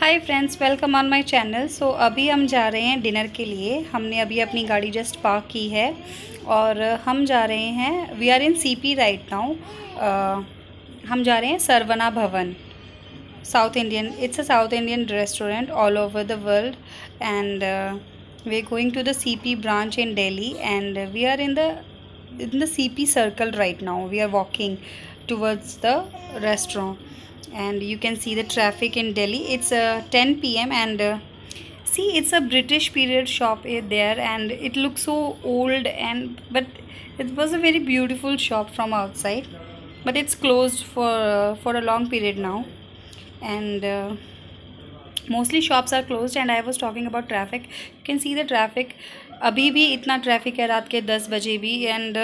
Hi friends, welcome on my channel. So अभी हम जा रहे हैं डिनर के लिए। हमने अभी अपनी गाड़ी जस्ट पार्क की है और हम जा रहे हैं, we are in CP right now. हम जा रहे हैं Saravana Bhavan, South Indian, it's a South Indian restaurant all over the world and we are going to the CP branch in Delhi and we are in the CP circle right now. We are walking towards the restaurant and you can see the traffic in Delhi. It's 10 p.m. and see, it's a British period shop there and it looks so old, and but it was a very beautiful shop from outside, but it's closed for a long period now and mostly shops are closed. And I was talking about traffic. You can see the traffic. अभी भी इतना traffic है रात के 10 बजे भी, and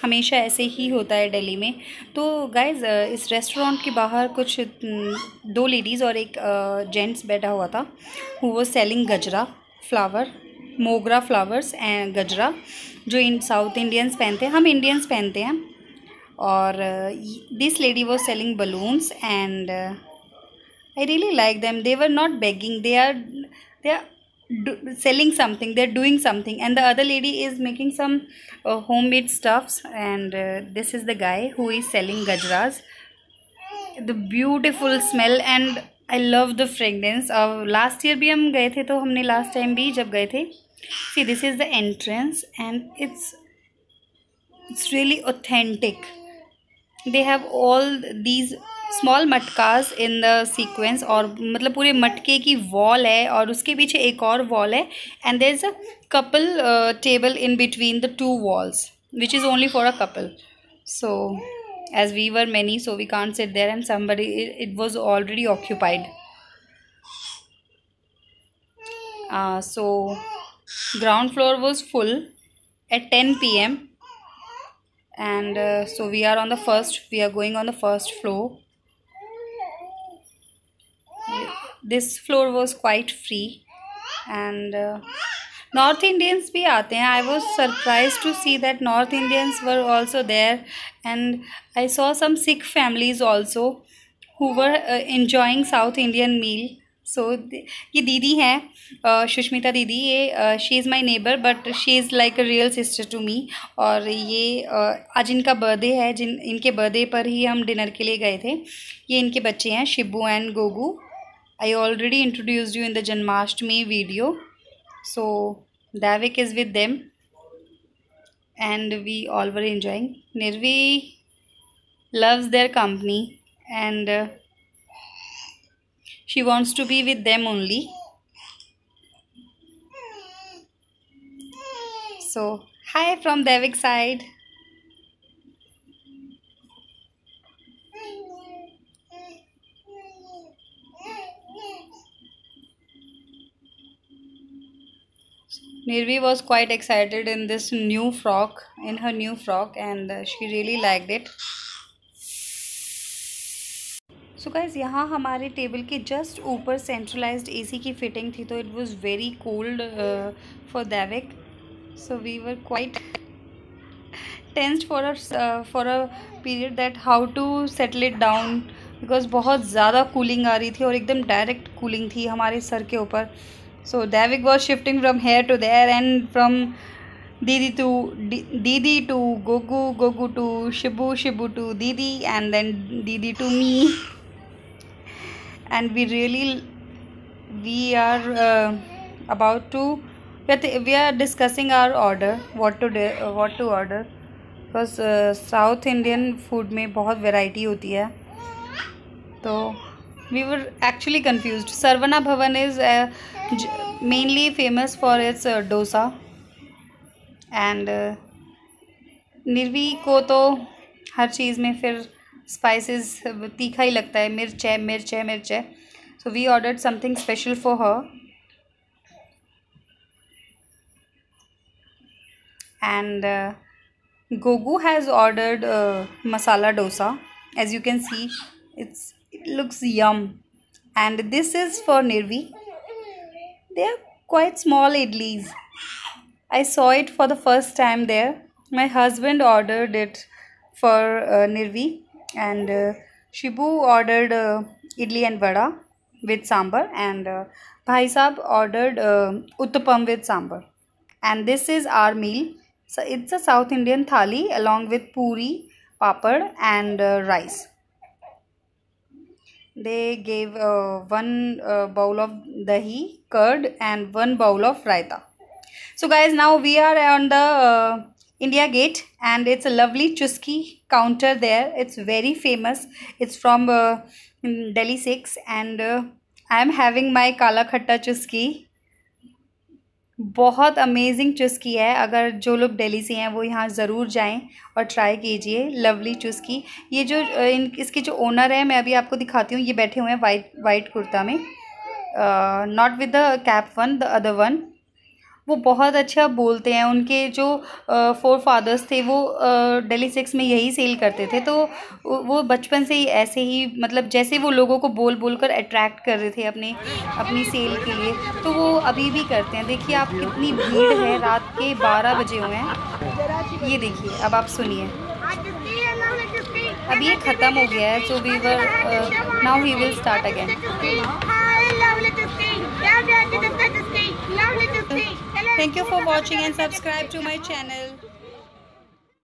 हमेशा ऐसे ही होता है दिल्ली में। तो गाइज़, इस रेस्टोरेंट के बाहर कुछ दो लेडीज़ और एक जेंट्स बैठा हुआ था हु वाज सेलिंग गजरा फ्लावर, मोगरा फ्लावर्स एंड गजरा, जो इन साउथ इंडियंस पहनते हैं, हम इंडियंस पहनते हैं। और this lady was selling balloons and I really like them. They were not begging. They are selling something. They're doing something. And the other lady is making some homemade stuffs. And this is the guy who is selling gajras. The beautiful smell and I love the fragrance. Last year भी हम गए थे, तो हमने last time भी जब गए थे. See, this is the entrance and it's really authentic. They have all these small matkas in the sequence, और मतलब पूरे मटके की वॉल है और उसके पीछे एक और वॉल है and there is a couple table in between the two walls which is only for a couple. So as we were many, so we can't sit there and somebody, it was already occupied. So ground floor was full at 10 p.m. and so we are going on the first floor. This floor was quite free and North Indians भी आते हैं. I was surprised to see that North Indians were also there and I saw some Sikh families also who were enjoying South Indian meal. So ये दीदी हैं सुष्मिता दीदी, ये she is my neighbour but she is like a real sister to me. और ये आज इनका birthday है, इनके बर्थडे पर ही हम डिनर के लिए गए थे. ये इनके बच्चे हैं Shibu and Gogu. I already introduced you in the Janmashtami video. So Davik is with them and we all were enjoying. Nirvi loves their company and she wants to be with them only. So hi from Davik's side. Nirvi was quite excited in her new frock and she really liked it. So guys, यहाँ हमारे table के just ऊपर centralised AC की fitting थी, तो it was very cold for Daivik. So we were quite tensed for a period that how to settle it down, because बहुत ज़्यादा cooling आ रही थी और एकदम डायरेक्ट कूलिंग थी हमारे सर के ऊपर. So Davik was shifting from here to there and from Didi to Gogu, Gogu to Shibu, Shibu to Didi, and then Didi to me. And we are about to, we are discussing our order, what to order, because South Indian food में बहुत variety होती है. तो we were actually confused. Sarvana Bhavan is mainly famous for its dosa and Nirvi को तो हर चीज़ में फिर spices तीखा ही लगता है, मिर्च है. So we ordered something special for her and Gogu has ordered masala dosa. As you can see, it looks yum. And this is for Nirvi. They are quite small idlis. I saw it for the first time there. My husband ordered it for Nirvi and Shibu ordered idli and vada. with sambar, and Bhai Saab ordered uttapam with sambar. And this is our meal. So it's a South Indian thali along with puri, papad and rice. They gave one bowl of dahi, curd and one bowl of raita. So guys, now we are on the India Gate, and it's a lovely Chusky counter there. It's very famous. It's from Delhi 6, and I am having my Kala Khatta Chusky. बहुत amazing चुस्की है. अगर जो लोग दिल्ली से हैं वो यहाँ ज़रूर जाएं और ट्राई कीजिए. लवली चुस्की. ये जो इसके जो ओनर है, मैं अभी आपको दिखाती हूँ. ये बैठे हुए हैं वाइट कुर्ता में, not with the cap one, the other one. वो बहुत अच्छा बोलते हैं. उनके जो फोर फादर्स थे वो दिल्ली 6 में यही सेल करते थे. तो वो बचपन से ही ऐसे ही, मतलब जैसे वो लोगों को बोल कर अट्रैक्ट कर रहे थे अपनी सेल के लिए, तो वो अभी भी करते हैं. देखिए आप, कितनी भीड़ है. रात के 12 बजे हुए हैं. ये देखिए, अब आप सुनिए. अब ये ख़त्म हो गया है. So we were now we will start again. Thank you for watching and subscribe to my channel.